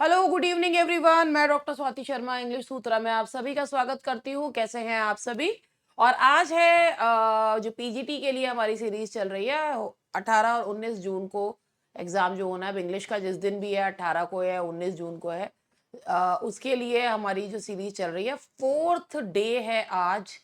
Hello, good evening everyone. मैं doctor Swati Sharma English सूत्रा में आप सभी का स्वागत करती हूँ। कैसे हैं आप सभी? और आज है जो पीजीटी के लिए हमारी सीरीज चल रही है। 18 और 19 जून को एग्ज़ाम जो होना है इंग्लिश का, जिस दिन भी है 18 को है 19 जून को है, उसके लिए हमारी जो सीरीज चल रही है, 4th डे है आज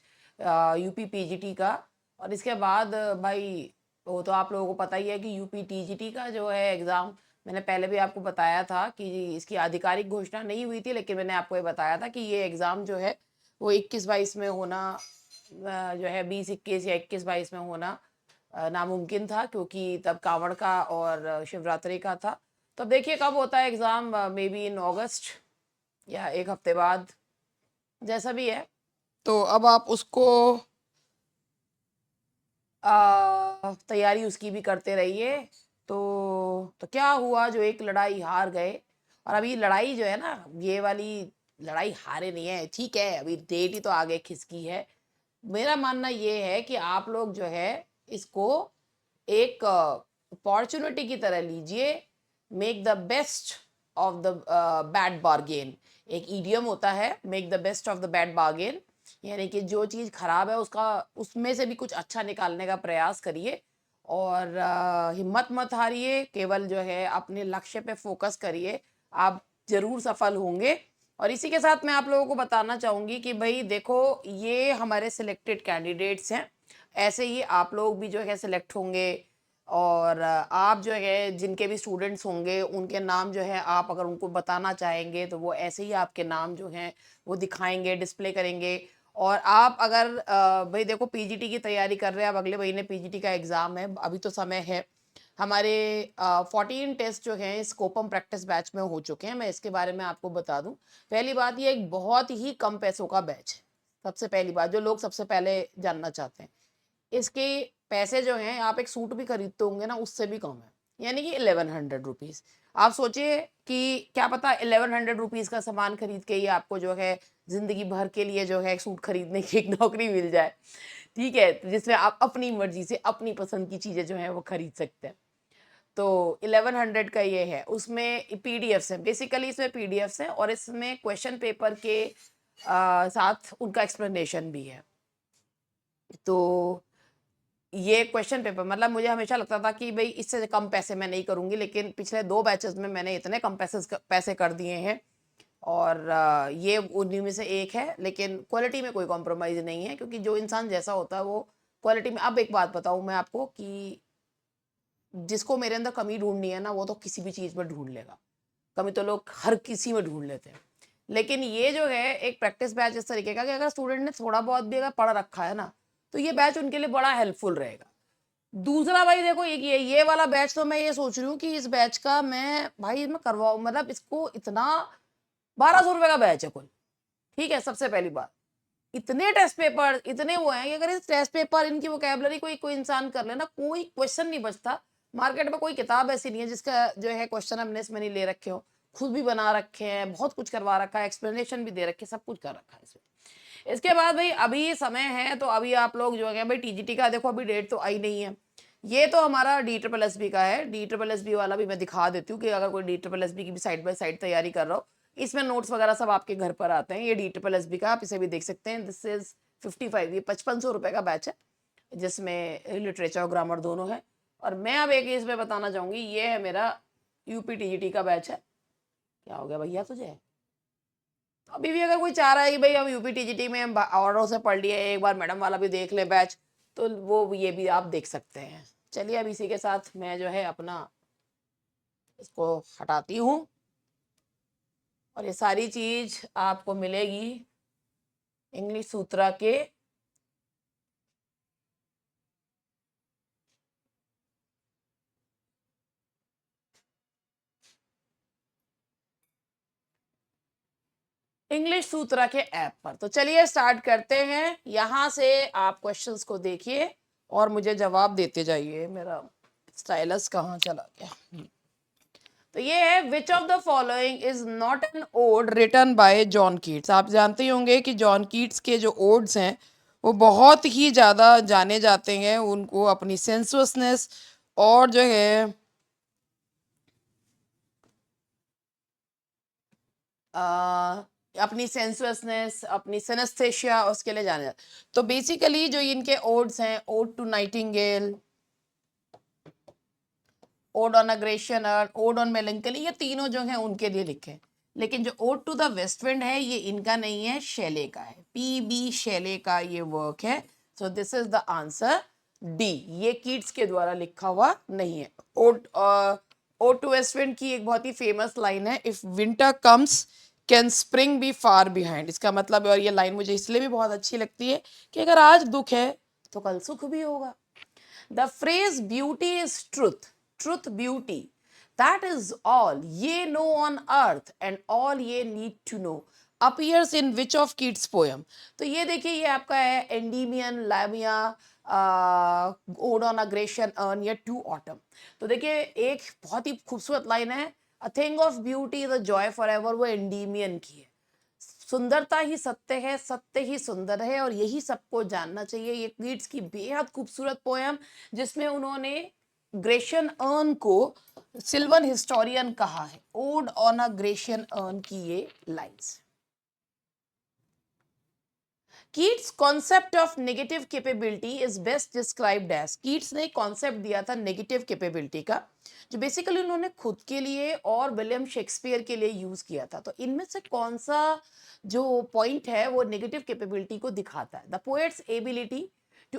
यूपी पीजीटी का। और इसके बाद भाई वो तो आप लोगों को पता ही है कि यूपी टीजीटी का जो है एग्ज़ाम, मैंने पहले भी आपको बताया था कि इसकी आधिकारिक घोषणा नहीं हुई थी, लेकिन मैंने आपको ये बताया था कि ये एग्ज़ाम जो है वो 21-22 में होना, जो है 20-21 या 21-22 में होना नामुमकिन था, क्योंकि तब कावड़ का और शिवरात्रि का था। तो अब देखिए कब होता है एग्ज़ाम, मे बी इन अगस्त या एक हफ्ते बाद, जैसा भी है। तो अब आप उसको तैयारी उसकी भी करते रहिए। तो क्या हुआ, जो एक लड़ाई हार गए, और अभी लड़ाई जो है ना, ये वाली लड़ाई हारे नहीं है, ठीक है, अभी डेट ही तो आगे खिसकी है। मेरा मानना ये है कि आप लोग जो है इसको एक अपॉर्चुनिटी की तरह लीजिए। Make the best of the bad bargain. एक ईडियम होता है, make the best of the bad bargain, यानी कि जो चीज़ खराब है उसका, उसमें से भी कुछ अच्छा निकालने का प्रयास करिए। और हिम्मत मत हारिए, केवल जो है अपने लक्ष्य पे फोकस करिए, आप जरूर सफल होंगे। और इसी के साथ मैं आप लोगों को बताना चाहूँगी कि भाई देखो, ये हमारे सिलेक्टेड कैंडिडेट्स हैं, ऐसे ही आप लोग भी जो है सिलेक्ट होंगे। और आप जो है जिनके भी स्टूडेंट्स होंगे उनके नाम जो है, आप अगर उनको बताना चाहेंगे तो वो ऐसे ही आपके नाम जो हैं वो दिखाएंगे, डिस्प्ले करेंगे। और आप अगर भाई देखो, पीजीटी की तैयारी कर रहे हैं, अब अगले महीने पीजीटी का एग्ज़ाम है, अभी तो समय है। हमारे 14 टेस्ट जो हैं स्कोपम प्रैक्टिस बैच में हो चुके हैं। मैं इसके बारे में आपको बता दूं, पहली बात, ये एक बहुत ही कम पैसों का बैच है। सबसे पहली बात, जो लोग सबसे पहले जानना चाहते हैं, इसके पैसे जो हैं, आप एक सूट भी खरीदते होंगे ना, उससे भी कम है, यानी कि 1100 रुपीज़। आप सोचिए कि क्या पता 1100 रुपीज़ का सामान खरीद के ही आपको जो है जिंदगी भर के लिए जो है एक सूट खरीदने की एक नौकरी मिल जाए, ठीक है, जिसमें आप अपनी मर्जी से अपनी पसंद की चीज़ें जो हैं वो खरीद सकते हैं। तो 1100 का ये है, उसमें पीडीएफ्स हैं, बेसिकली इसमें पीडीएफ्स हैं, और इसमें क्वेश्चन पेपर के साथ उनका एक्सप्लेनेशन भी है। तो ये क्वेश्चन पेपर, मतलब मुझे हमेशा लगता था कि भाई इससे कम पैसे मैं नहीं करूंगी, लेकिन पिछले 2 बैचेस में मैंने इतने कम पैसे कर दिए हैं। और ये उन्हीं में से एक है, लेकिन क्वालिटी में कोई कॉम्प्रोमाइज़ नहीं है, क्योंकि जो इंसान जैसा होता है वो क्वालिटी में। अब एक बात बताऊं मैं आपको कि जिसको मेरे अंदर कमी ढूंढनी है ना, वो तो किसी भी चीज़ में ढूंढ लेगा। कमी तो लोग हर किसी में ढूंढ लेते हैं, लेकिन ये जो है एक प्रैक्टिस बैच इस तरीके का कि अगर स्टूडेंट ने थोड़ा बहुत भी अगर पढ़ रखा है ना, तो ये बैच उनके लिए बड़ा हेल्पफुल रहेगा। दूसरा भाई देखो, ये वाला बैच, तो मैं ये सोच रही हूँ कि इस बैच का मैं करवाऊँ, मतलब इसको इतना 1200 रुपये का बैच है कुल, ठीक है। सबसे पहली बात, इतने टेस्ट पेपर, इतने वो हैं कि अगर इस टेस्ट पेपर, इनकी वोकैबुलरी कोई कोई इंसान कर लेना, कोई क्वेश्चन नहीं बचता। मार्केट में कोई किताब ऐसी नहीं है जिसका जो है क्वेश्चन हमने इसमें नहीं ले रखे हो, खुद भी बना रखे हैं, बहुत कुछ करवा रखा है, एक्सप्लेनेशन भी दे रखे, सब कुछ कर रखा है इसमें। इसके बाद भाई अभी समय है, तो अभी आप लोग जो है भाई टीजीटी का देखो, अभी डेट तो आई नहीं है। ये तो हमारा डी ट्रिपल एस बी का है। डी ट्रिपल एस बी वाला भी मैं दिखा देती हूँ कि अगर कोई डी ट्रिपल एस बी की भी साइड बाय साइड तैयारी कर रहा हो, इसमें नोट्स वगैरह सब आपके घर पर आते हैं। ये डी ट्रिपल एस बी का, आप इसे भी देख सकते हैं। दिस इज 55, ये 5500 रुपये का बैच है, जिसमें लिटरेचर और ग्रामर दोनों है। और मैं अब एक इसमें बताना चाहूँगी, ये है मेरा यूपी टीजीटी का बैच है। क्या हो गया भैया तुझे? अभी भी अगर कोई चाह रहा है कि भाई हम यूपी टीजीटी में औरों से पढ़ लिए, एक बार मैडम वाला भी देख ले बैच, तो वो ये भी आप देख सकते हैं। चलिए, अब इसी के साथ मैं जो है अपना इसको हटाती हूँ, और ये सारी चीज आपको मिलेगी इंग्लिश सूत्रा के इंग्लिश सूत्रा के ऐप पर। तो चलिए स्टार्ट करते हैं। यहाँ से आप क्वेश्चंस को देखिए और मुझे जवाब देते जाइए। मेरा स्टाइलस कहाँ चला गया? तो ये है, which of the following is not an ode written by John Keats. आप जानते ही होंगे कि जॉन कीट्स के जो ओड्स हैं वो बहुत ही ज़्यादा जाने जाते हैं, उनको अपनी सेंसुअसनेस और जो है अपनी सेंसुअसनेस, अपनी सिनेस्थेशिया, उसके लिए जाने जाते। तो बेसिकली जो इनके ओड्स हैं, ode to nightingale, ode on aggression, ode on melancholy, ये तीनों जो हैं उनके लिए लिखे हैं। लेकिन जो ode to the west wind है ये इनका नहीं है, शेले का है, पी.बी. शेले का ये वर्क है। So this is the answer D, ये कीट्स के द्वारा लिखा हुआ नहीं है। ओड टू वेस्ट विंड की एक बहुत ही फेमस लाइन है, if winter comes can spring be far behind. इसका मतलब, और ये लाइन मुझे इसलिए भी बहुत अच्छी लगती है कि अगर आज दुख है तो कल सुख भी होगा। The phrase beauty is truth, truth beauty, that is all ye know on earth and all ye need to know appears in which of Keats poem? तो ये देखिए, ये आपका है Endymion, लामिया, odd on aggression, earn, या to autumn. तो देखिए एक बहुत ही खूबसूरत लाइन है, a thing of beauty the Joy for ever, वो एंडीमियन की है। सुंदरता ही सत्य है, सत्य ही सुंदर है, और यही सबको जानना चाहिए। ये कीट्स की बेहद खूबसूरत पोयम, जिसमें उन्होंने ग्रेशियन अर्न को सिल्वन हिस्टोरियन कहा है। Ode on a Grecian urn की ये lines. Keats concept of negative capability is best described as, Keats ने कॉन्सेप्ट दिया था नेगेटिव कैपेबिलिटी का, जो बेसिकली उन्होंने खुद के लिए और विलियम शेक्सपियर के लिए यूज किया था। तो इनमें से कौन सा जो पॉइंट है वो नेगेटिव कैपेबिलिटी को दिखाता है? The poet's ability to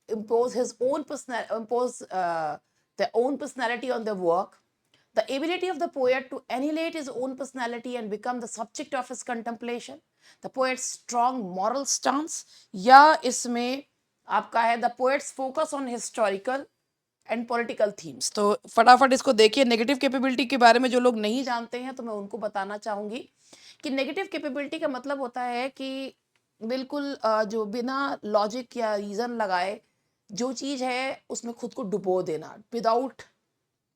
impose his own their own personality on their work, the ability of the poet to annihilate his own personality and become the subject of his contemplation, the poet's strong moral stance, या इसमें आपका है the poet's focus on historical and political themes. तो फटाफट इसको देखिए। Negative capability के बारे में जो लोग नहीं जानते हैं तो मैं उनको बताना चाहूंगी कि नेगेटिव कैपेबिलिटी का मतलब होता है कि बिल्कुल जो बिना लॉजिक या रीजन लगाए जो चीज है उसमें खुद को डुबो देना, without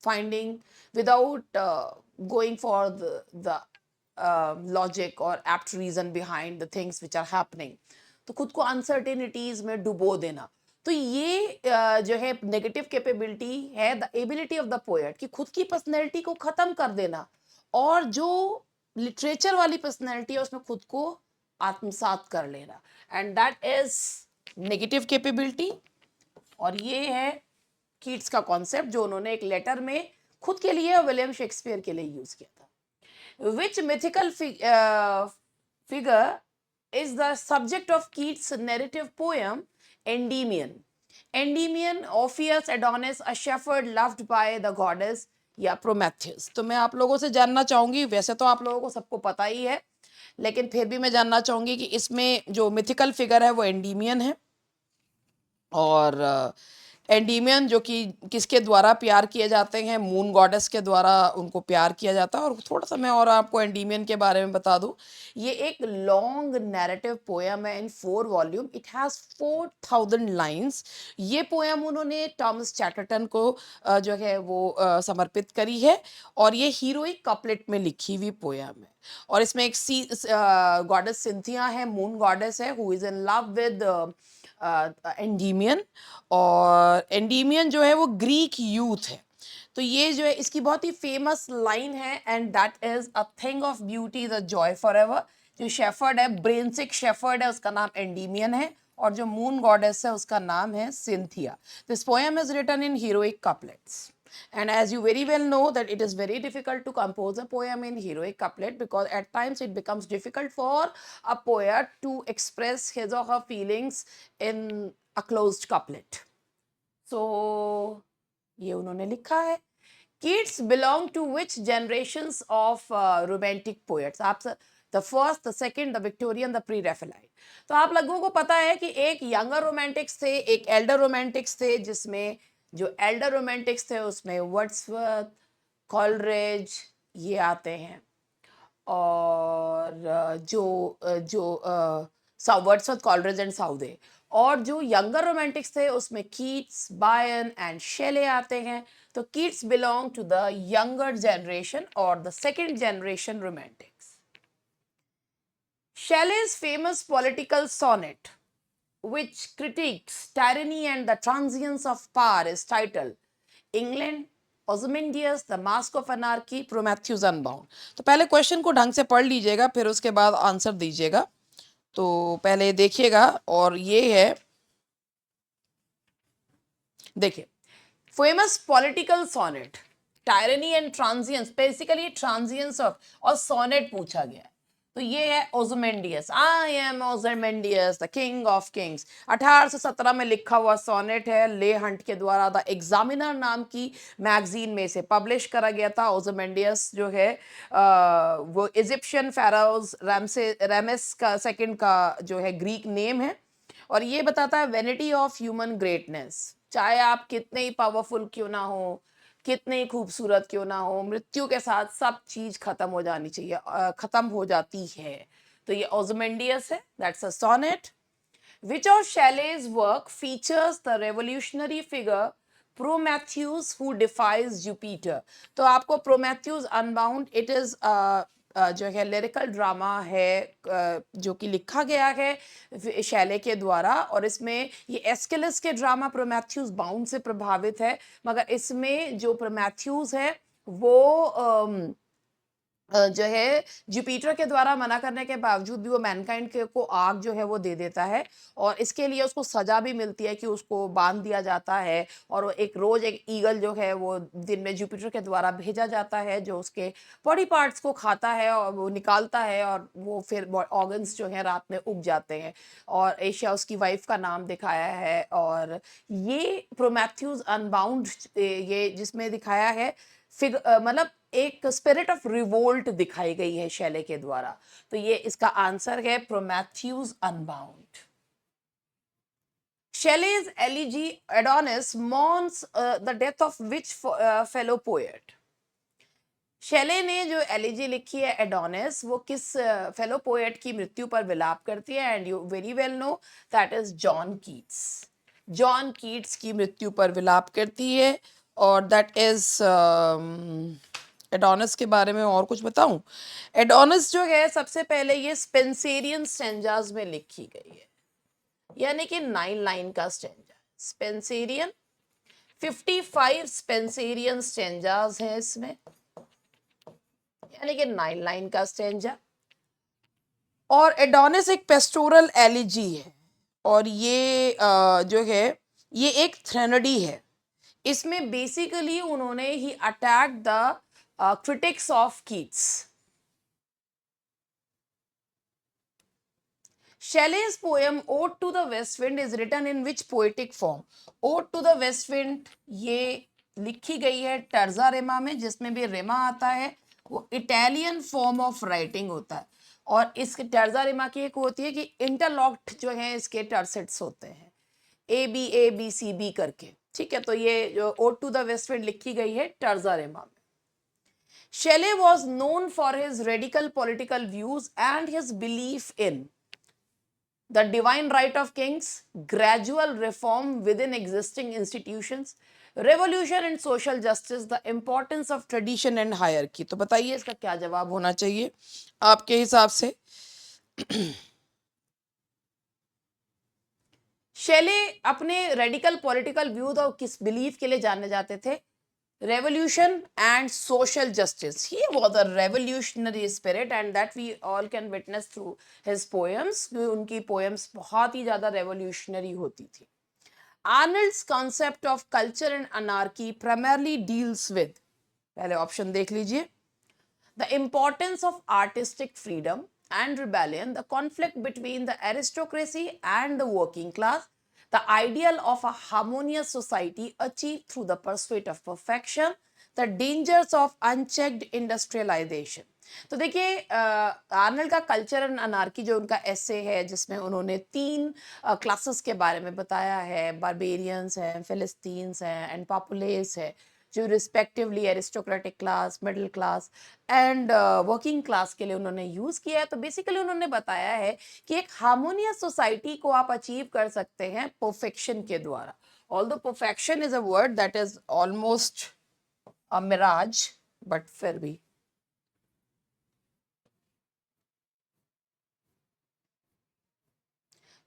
finding, without going for the logic or apt reason behind the things which are happening, तो खुद को अनसर्टेनिटीज में डुबो देना। तो ये जो है नेगेटिव कैपेबिलिटी है, the ability of the poet, कि खुद की पर्सनैलिटी को खत्म कर देना, और जो लिटरेचर वाली पर्सनैलिटी है उसमें खुद को आत्मसात कर लेना, and that is negative capability. और ये है कीट्स का कॉन्सेप्ट जो उन्होंने एक लेटर में खुद के लिए और विलियम शेक्सपियर के लिए यूज किया था। Which mythical figure is the subject of Keats' narrative poem Endymion? Endymion, Orpheus, Adonis, a shepherd loved by the goddess, या प्रोमेथियस? तो मैं आप लोगों से जानना चाहूंगी, वैसे तो आप लोगों को सबको पता ही है, लेकिन फिर भी मैं जानना चाहूंगी कि इसमें जो मिथिकल फिगर है वो एंडीमियन है, और एंडीमियन जो कि किसके द्वारा प्यार किए जाते हैं? मून गॉडेस के द्वारा उनको प्यार किया जाता है। और थोड़ा सा मैं और आपको एंडीमियन के बारे में बता दूं, ये एक लॉन्ग नैरेटिव पोयम है इन 4 वॉल्यूम, इट हैज 4000 लाइंस। ये पोयम उन्होंने थॉमस चैटरटन को जो है वो समर्पित करी है, और ये हीरोइक कपलेट में लिखी हुई पोयम है। और इसमें एक गॉडेस सिंथिया है, मून गॉडेस है, who is in love with Endymion, और एंडीमियन जो है वो ग्रीक यूथ है। तो ये जो है इसकी बहुत ही फेमस लाइन है, and that is a thing of beauty the Joy for ever. जो शेफर्ड है, ब्रेनसिक शेफर्ड है, उसका नाम एंडीमियन है, और जो मून गॉडेस है उसका नाम है Cynthia. This poem is written in heroic couplets. And as you very well know that it is very difficult to compose a poem in heroic couplet, because at times it becomes difficult for a poet to express his or her feelings in a closed couplet. So ये उन्होंने लिखा है। Keats belong to which generations of romantic poets? आप the first, the second, the Victorian, the pre Raphaelite. तो आप लोगों को पता है कि एक यंगर रोमांटिक्स थे, एक एल्डर रोमांटिक्स थे, जिसमें जो एल्डर रोमांटिक्स थे उसमें वर्ड्सवर्थ, कॉलरिज ये आते हैं, और जो वर्ड्सवर्थ, कॉलरिज एंड साउदे। और जो यंगर रोमांटिक्स थे उसमें कीट्स, बायन एंड शेले आते हैं। तो Keats belong to the younger generation और the second generation romantics. Shelley's famous political sonnet, which critiques tyranny and the transience of power, is titled England Ozymandias, the mask of anarchy, Prometheus unbound. तो पहले question को ढंग से पढ़ लीजिएगा, फिर उसके बाद आंसर दीजिएगा। तो पहले देखिएगा, और ये है, देखिए, famous political sonnet, tyranny and transience, basically transience of और सोनेट पूछा गया है। तो ये है Ozymandias, I am Ozymandias the king of kings, 1817 में लिखा हुआ सोनेट है। ले हंट के द्वारा द एग्जामिनर नाम की मैगजीन में से पब्लिश करा गया था। ओzymandias जो है वो इजिप्शियन फेराउज रामेस का सेकंड का जो है ग्रीक नेम है, और ये बताता है वेनिटी ऑफ ह्यूमन ग्रेटनेस। चाहे आप कितने ही पावरफुल क्यों ना हो, कितने ही खूबसूरत क्यों ना हो, मृत्यु के साथ सब चीज खत्म हो जानी चाहिए, खत्म हो जाती है। तो ये ओzymandias है, that's a sonnet. Which of Shelley's work features the revolutionary figure Prometheus who defies Jupiter? तो आपको Prometheus Unbound, it is जो है लिरिकल ड्रामा है, जो कि लिखा गया है शैले के द्वारा, और इसमें ये एस्केलस के ड्रामा प्रोमेथ्यूस बाउंड से प्रभावित है, मगर इसमें जो प्रोमेथ्यूस है वो जो है जुपिटर के द्वारा मना करने के बावजूद भी वो मैनकाइंड को आग जो है वो दे देता है, और इसके लिए उसको सजा भी मिलती है कि उसको बांध दिया जाता है, और वो एक रोज एक ईगल जो है वो दिन में जुपिटर के द्वारा भेजा जाता है, जो उसके बॉडी पार्ट्स को खाता है और वो निकालता है, और वो फिर ऑर्गन्स जो है रात में उग जाते हैं, और एशिया उसकी वाइफ का नाम दिखाया है। और ये प्रोमेथ्यूस अनबाउंड ये जिसमें दिखाया है मतलब एक स्पिरिट ऑफ रिवोल्ट दिखाई गई है शैले के द्वारा। तो ये इसका आंसर है प्रोमेथ्यूस unbound. Shelley's elegy Adonis mourns the death of which fellow poet? Shelley ने जो एलिजी लिखी है एडोनिस, वो किस फेलो पोएट की मृत्यु पर विलाप करती है? And you very well know that is John Keats. John Keats की मृत्यु पर विलाप करती है, और दैट इज एडोनिस के बारे में और कुछ बताऊं? एडोनिस जो है सबसे पहले ये स्पेंसेरियन स्टेंजाज में लिखी गई है, यानी कि 9 लाइन का स्टेंजा। स्पेंसेरियन 55 स्पेंसेरियन स्टेंजाज हैं इसमें, यानी कि 9 लाइन का स्टेंजा। और एडोनिस एक पेस्टोरल एलिजी है, और ये जो है ये एक थ्रेनडी है। इसमें बेसिकली उन्होंने ही attack the critics of Keats. Shelley's poem Ode to the West Wind is written in which poetic form? Ode to the West Wind ये लिखी गई है टर्जा रेमा में, जिसमें भी रेमा आता है वो इटालियन फॉर्म ऑफ राइटिंग होता है, और इस टर्जा रेमा की एक होती है कि इंटरलॉक्ड जो है इसके टर्सेट्स होते हैं, ए बी सी बी करके, ठीक है। तो ये जो ode to the west wind लिखी गई है टर्जा रेमा में। Shelley was known for his radical political views and his belief in the divine right of kings, gradual reform within existing institutions, revolution and social justice, the importance of tradition and hierarchy। तो बताइए इसका क्या जवाब होना चाहिए आपके हिसाब से? शेले अपने रेडिकल पॉलिटिकल व्यूज और किस बिलीफ के लिए जाने जाते थे? revolution and social justice. He was a revolutionary spirit and that we all can witness through his poems. उनकी poems बहुत ही ज़्यादा revolutionary होती थी। Arnold's concept of culture and anarchy primarily deals with, पहले ऑप्शन देख लीजिए, the importance of artistic freedom and rebellion, the conflict between the aristocracy and the working class, the ideal of a harmonious society achieved through the pursuit of perfection, the dangers of unchecked industrialization। तो देखिए Arnold का culture and anarchy जो उनका एसे है, जिसमें उन्होंने 3 classes के बारे में बताया है, बारबेरियंस हैं, फिलिस्तीन्स हैं एंड पॉपुलेस है, जो respectively aristocratic class, middle class and working class के लिए उन्होंने यूज़ किया है। तो बेसिकली उन्होंने बताया है कि एक हार्मोनियस सोसाइटी को आप अचीव कर सकते हैं परफेक्शन के द्वारा। Although perfection is a word that is almost a mirage, but फिर भी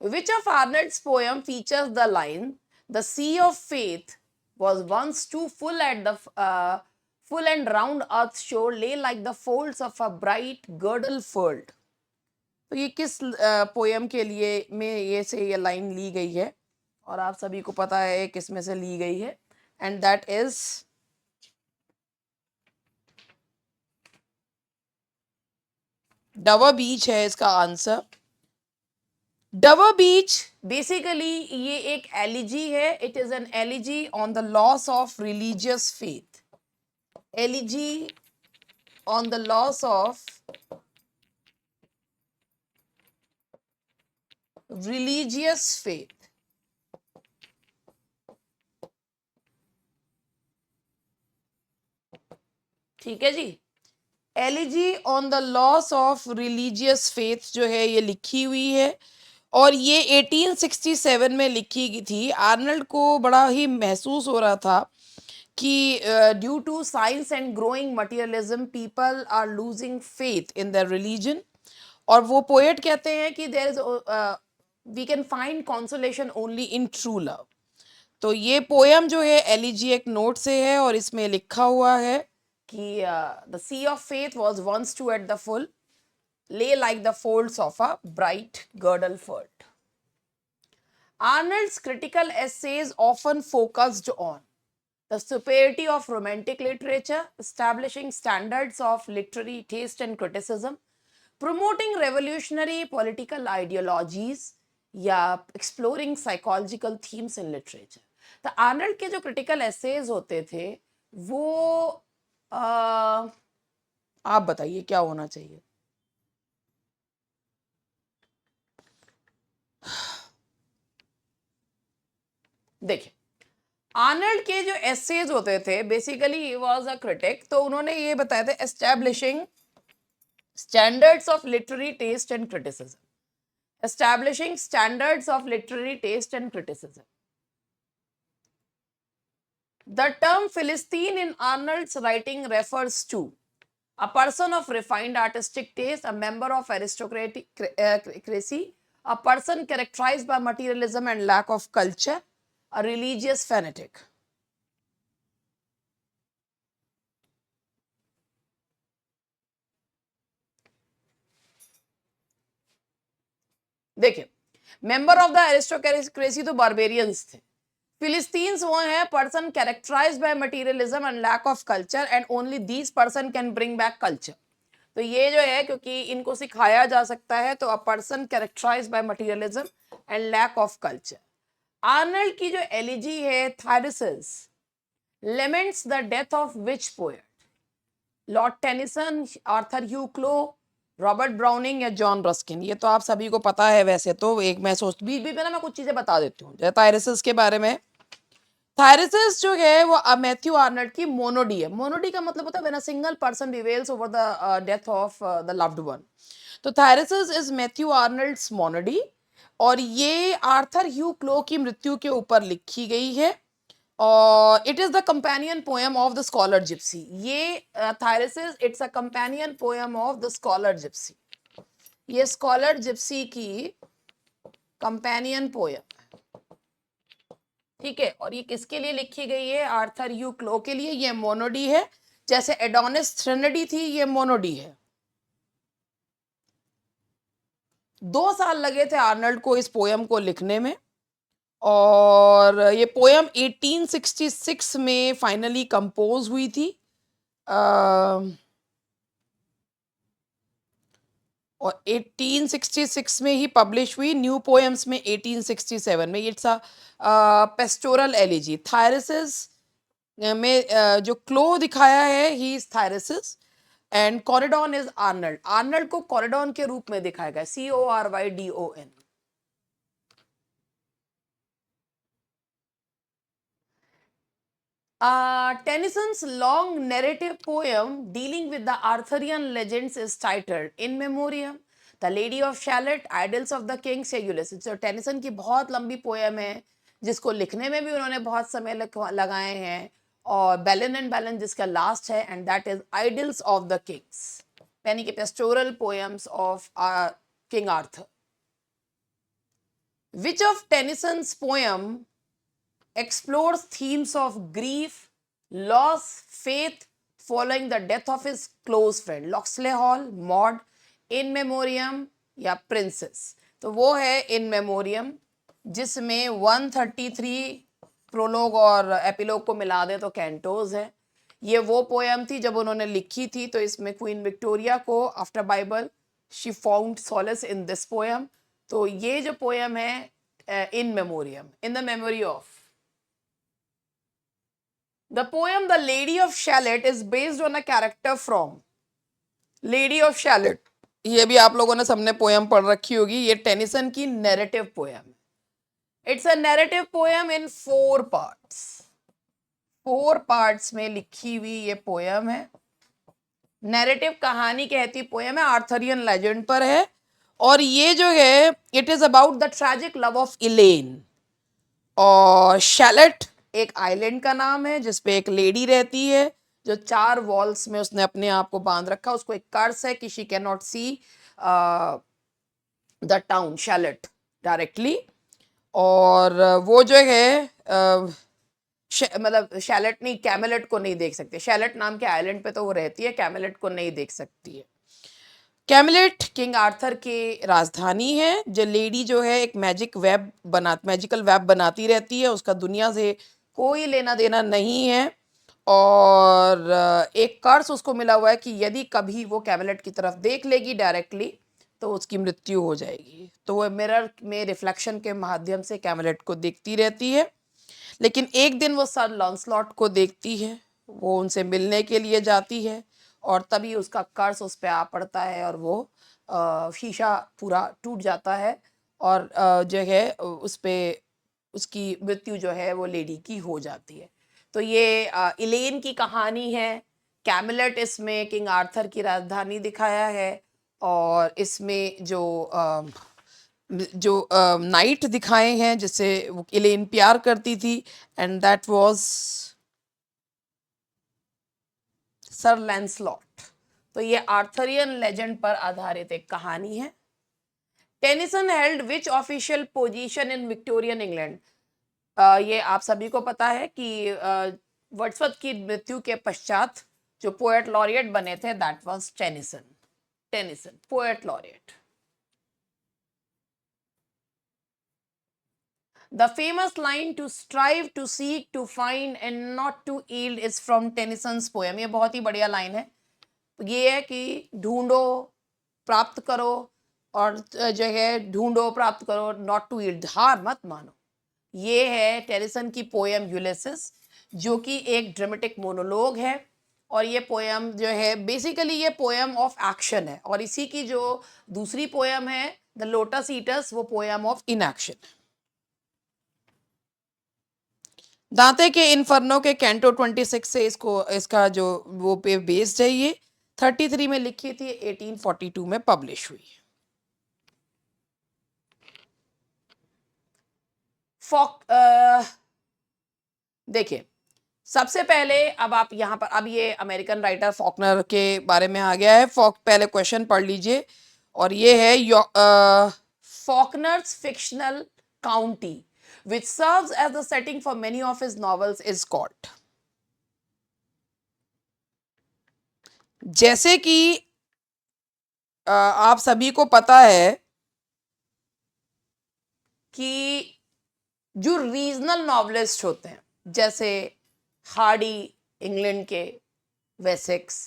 which of Arnold's poem features the line the sea of faith was once too full at the full and round earth shore lay like the folds of a bright girdle furled. तो ये किस poem के लिए में ये से ये line ली गई है और आप सभी को पता है किस में से ली गई है, एंड दैट इज डवर बीच है इसका आंसर। डवर बीच बेसिकली ये एक एलिजी है, it is an elegy on the loss of religious faith, elegy on the loss of religious faith. ठीक है जी, elegy on the loss of religious faith जो है ये लिखी हुई है और ये 1867 में लिखी गई थी। आर्नल्ड को बड़ा ही महसूस हो रहा था कि due to science and growing materialism people are losing faith in the religion, और वो पोएट कहते हैं कि there is we can find consolation only in true love. तो ये पोयम जो है एलिजी एक नोट से है और इसमें लिखा हुआ है कि the sea of faith was once too at the full lay like the folds of a bright girdle furled. Arnold's critical essays often focused on the superiority of romantic literature, establishing standards of literary taste and criticism, promoting revolutionary political ideologies, या exploring psychological themes in literature. तो Arnold के जो critical essays होते थे वो आप बताइए क्या होना चाहिए? देखिए, आर्नल्ड के जो एसेज होते थे basically he was a critic, तो उन्होंने ये बताया था establishing standards of literary taste and criticism, establishing standards of literary taste and criticism. The term Philistine in Arnold's writing refers to a person of refined artistic taste, a member of aristocracy, a person characterized by materialism and lack of culture, a religious fanatic. देखिए, member of the aristocracy तो barbarians थे, Philistines वो हैं person characterized by materialism and lack of culture, and only these person can bring back culture. तो ये जो है क्योंकि इनको सिखाया जा सकता है, तो a person characterized by materialism and lack of culture. Arnold की जो एलिजी है Thyrsis laments the death of which poet? Lord Tennyson, Arthur Hugh Clough, Robert Browning या जॉन रस्किन? ये तो आप सभी को पता है। वैसे तो एक मैं सोच बीच बीच में ना मैं कुछ चीजें बता देती हूँ थायरसिस के बारे में। थायरसिस जो है वो मैथ्यू आर्नल्ड की मोनोडी है। मोनोडी का मतलब होता है when a single person bewails over the death of the loved one. तो थायरसिस इज मैथ्यू आर्नल्ड्स मोनोडी और ये आर्थर ह्यू क्लो की मृत्यु के ऊपर लिखी गई है और it is the companion poem of the scholar gipsy. ये Thyrsis it's a companion poem of the scholar gipsy. ये स्कॉलर जिप्सी की कंपेनियन पोएम, ठीक है। और ये किसके लिए लिखी गई है? आर्थर यू क्लो के लिए। ये मोनोडी है, जैसे एडोनिस थ्रिनिडी थी, ये मोनोडी है। 2 साल लगे थे आर्नल्ड को इस पोयम को लिखने में और ये पोयम 1866 में फाइनली कंपोज हुई थी और 1866 में ही पब्लिश हुई। न्यू पोएम्स में 1867 में। It's a pastoral elegy. Thyrsis में जो क्लो दिखाया है he is Thyrsis and Corydon is Arnold. Arnold को कॉरिडोन के रूप में दिखाया गया, CORYDON। Tennyson's long narrative poem dealing with the Arthurian legends is titled In Memoriam, The Lady of Shalott, Idylls of the Kings या Ulysses। तो Tennyson की बहुत लंबी पोएम है जिसको लिखने में भी उन्होंने बहुत समय लगाए हैं और बैलन एंड बैलन जिसका लास्ट है and that is idols of the Kings, यानी कि pastoral poems of king Arthur. Which of Tennyson's poem explores themes of grief, loss, faith following the death of his close friend. Loxley Hall, Maud, In Memoriam या Princess. तो वो है In Memoriam, जिसमें 133 prologue और epilogue को मिला दे तो cantos है. ये वो पोएम थी जब उन्होंने लिखी थी, तो इसमें क्वीन विक्टोरिया को after Bible she found solace in this poem. तो ये जो पोएम है In Memoriam, in the memory of. The poem The Lady of Shalott is based on a character from Lady of Shalott. ये भी आप लोगों ने सबने पोएम पढ़ रखी होगी. ये टेनिसन की narrative poem. It's a narrative poem in 4 parts. 4 parts में लिखी हुई ये पोएम है. नैरेटिव कहानी कहती पोएम है, आर्थरियन लेजेंड पर है. और ये जो है it is about the tragic love of Elaine. और शैलट एक आइलैंड का नाम है जिसपे एक लेडी रहती है जो 4 वॉल्स में उसने अपने आप को बांध रखा. उसको एक कर्स है कि she can not see the town Shalott directly. और वो जो है मतलब शैलट नहीं, कैमेलेट को नहीं देख सकते. शैलट नाम के आइलैंड पे तो वो रहती है, कैमेलेट को नहीं देख सकती है. कैमेलेट किंग आर्थर के राजधानी है. जो लेडी जो है एक मैजिकल वेब बनाती रहती है. उसका दुनिया से कोई लेना देना नहीं है. और एक कर्स उसको मिला हुआ है कि यदि कभी वो कैमेलेट की तरफ देख लेगी डायरेक्टली तो उसकी मृत्यु हो जाएगी. तो वो मिरर में रिफ्लेक्शन के माध्यम से कैमेलेट को देखती रहती है. लेकिन एक दिन वो सर लॉन्सलॉट को देखती है. वो उनसे मिलने के लिए जाती है और तभी उसका कर्स उस पर आ पड़ता है और वो शीशा पूरा टूट जाता है और जो है उस पर उसकी मृत्यु जो है वो लेडी की हो जाती है. तो ये इलेन की कहानी है. कैमेलेट इसमें किंग आर्थर की राजधानी दिखाया है. और इसमें जो नाइट दिखाए हैं जिससे इलेन प्यार करती थी, and that was sir Lancelot. तो ये आर्थरियन लेजेंड पर आधारित एक कहानी है. Tennyson held which official position in Victorian England. ये आप सभी को पता है कि वर्ड्सवर्थ की मृत्यु के पश्चात जो पोएट लॉरिएट बने थे that was Tennyson. Tennyson poet laureate. The famous line to strive, to seek, to find and not to yield is from Tennyson's poem. ये बहुत ही बढ़िया लाइन है. ये है कि ढूंढो, प्राप्त करो, और जो है ढूंढो, प्राप्त करो, नॉट टू यील्ड, हार मत मानो. ये है टेनिसन की पोएम यूलिसिस, जो कि एक ड्रामेटिक मोनोलॉग है. और ये पोएम जो है बेसिकली ये पोएम ऑफ एक्शन है. और इसी की जो दूसरी पोएम है द लोटस ईटर्स, वो पोएम ऑफ इनएक्शन. दांते के इन्फर्नो के कैंटो 26 से इसका जो वो पे बेस्ड है. ये 33 में लिखी थी, 1842 में पब्लिश हुई. देखिए सबसे पहले अब आप यहाँ पर, अब ये अमेरिकन राइटर फॉकनर के बारे में आ गया है. पहले क्वेश्चन पढ़ लीजिए. और ये है Faulkner's fictional county which serves as the setting for many of his novels is called. जैसे कि आप सभी को पता है कि जो रीजनल नॉवलिस्ट होते हैं जैसे हार्डी इंग्लैंड के, वेसेक्स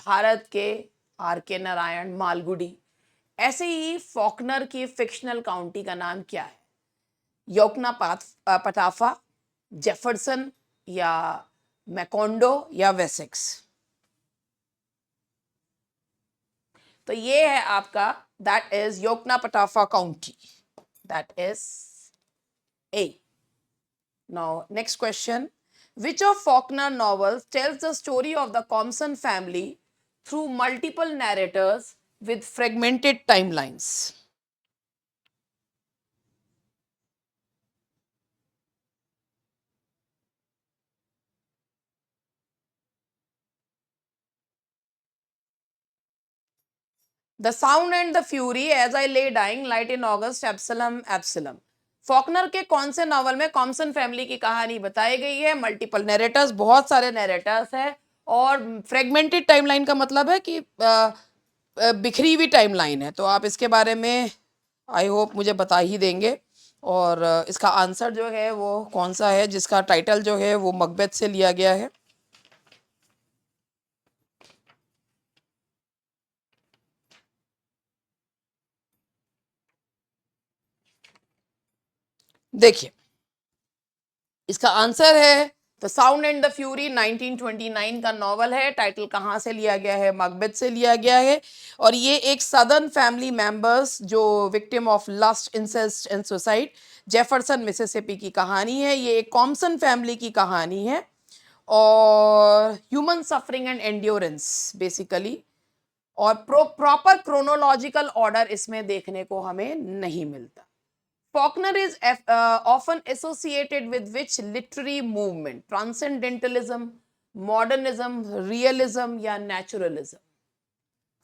भारत के, आर के नारायण मालगुडी, ऐसे ही फॉकनर की फिक्शनल काउंटी का नाम क्या है? योकना पटाफा, जेफरसन या मैकोंडो या वेसेक्स. तो ये है आपका, that is Yoknapatawpha county, that is A. Now next question, which of Faulkner novels tells the story of the Compson family through multiple narrators with fragmented timelines? The Sound and the Fury, As I Lay Dying, Light in August, Absalom, Absalom. Faulkner के कौन से novel में कॉम्सन family की कहानी बताई गई है? Multiple नैरेटर्स, बहुत सारे नैरेटर्स है। और फ्रेगमेंटेड टाइमलाइन का मतलब है कि बिखरी हुई टाइमलाइन है। तो आप इसके बारे में आई होप मुझे बता ही देंगे। और इसका आंसर जो है वो कौन सा है, जिसका टाइटल जो है वो मकबेथ से लिया गया है? देखिए, इसका आंसर है the sound and the fury, 1929 का नॉवल है। टाइटल कहाँ से लिया गया है? मकबेथ से लिया गया है। और ये एक सदर्न फैमिली मेंबर्स जो victim of lust, incest and suicide, Jefferson Mississippi की कहानी है। ये एक कॉम्सन फैमिली की कहानी है और human suffering and endurance basically. और प्रॉपर क्रोनोलॉजिकल ऑर्डर इसमें देखने को हमें नहीं मिलता। Faulkner is often associated with which literary movement? Transcendentalism, modernism, realism या naturalism?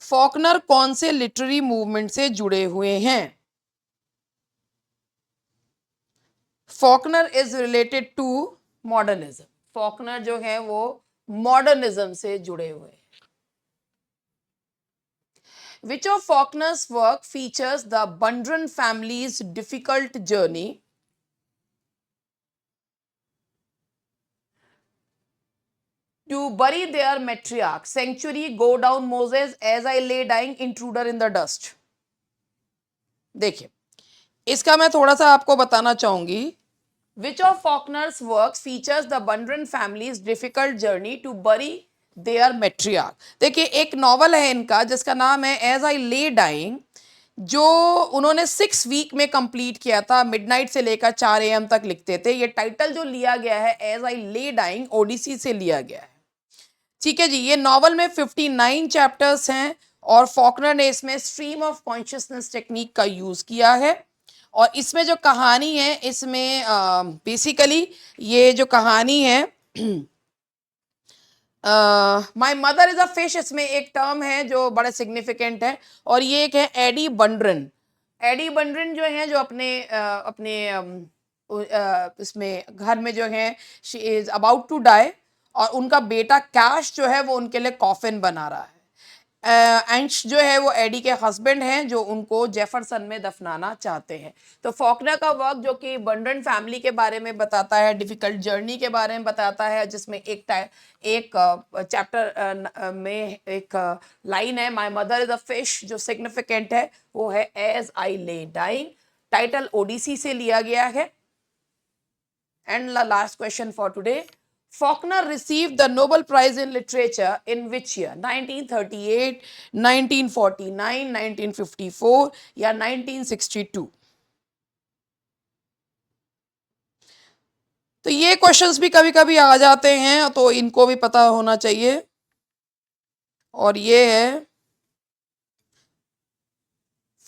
फॉकनर कौन से लिटरेरी मूवमेंट से जुड़े हुए हैं? Faulkner is related to modernism. Faulkner जो है वो मॉडर्निज्म से जुड़े हुए हैं। Which of Faulkner's work features the Bundren family's difficult journey to bury their matriarch? Sanctuary, Go Down Moses, As I Lay Dying, Intruder in the Dust? देखिए, इसका मैं थोड़ा सा आपको बताना चाहूंगी। Which of Faulkner's works features the Bundren family's difficult journey to bury their matriarch? देखिए, एक नॉवल है इनका जिसका नाम है As I Lay Dying, जो उन्होंने 6 वीक में कंप्लीट किया था। मिडनाइट से लेकर 4 AM तक लिखते थे। ये टाइटल जो लिया गया है एज आई ले डाइंग, ओडिसी से लिया गया है। ठीक है जी। ये नॉवल में 59 चैप्टर्स हैं और फॉकनर ने इसमें स्ट्रीम ऑफ कॉन्शियसनेस टेक्निक का यूज किया है। और इसमें जो कहानी है, इसमें बेसिकली ये जो कहानी है my mother is a fish, इसमें एक टर्म है जो बड़ा सिग्निफिकेंट है। और ये एक है एडी बंड्रन। एडी बंड्रन जो है, जो अपने इसमें घर में जो है she is about to die, और उनका बेटा कैश जो है वो उनके लिए कॉफिन बना रहा है। एंश जो है वो एडी के हस्बैंड हैं जो उनको जेफरसन में दफनाना चाहते हैं। तो फॉकनर का वर्क जो कि बंड्रन फैमिली के बारे में बताता है, डिफिकल्ट जर्नी के बारे में बताता है, जिसमें एक चैप्टर में एक लाइन है my mother is a fish, जो सिग्निफिकेंट है वो है एज आई ले डाइंग। टाइटल ओडिसी से लिया गया है। And the last question for today, Faulkner received the Nobel Prize in Literature in which year? 1938, 1949, 1954 या 1962? तो ये क्वेश्चंस भी कभी कभी आ जाते हैं, तो इनको भी पता होना चाहिए। और ये है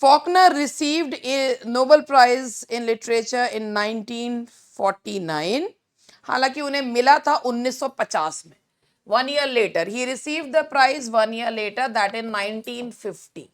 Faulkner received a Nobel Prize in Literature in 1949. हालांकि उन्हें मिला था 1950 में। 1 year later he received the prize, 1 year later that in 1950.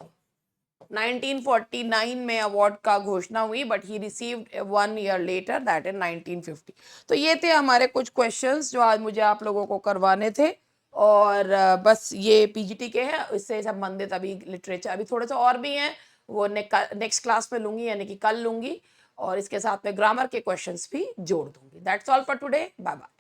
1949 में अवार्ड का घोषणा हुई, but he received 1 year later that in 1950. तो ये थे हमारे कुछ क्वेश्चंस जो आज मुझे आप लोगों को करवाने थे। और बस ये पीजीटी के हैं, इससे संबंधित अभी लिटरेचर अभी थोड़े से और भी हैं, वो नेक्स्ट क्लास में लूंगी, यानी कि कल लूंगी। और इसके साथ में ग्रामर के क्वेश्चंस भी जोड़ दूंगी। That's all for today. Bye bye.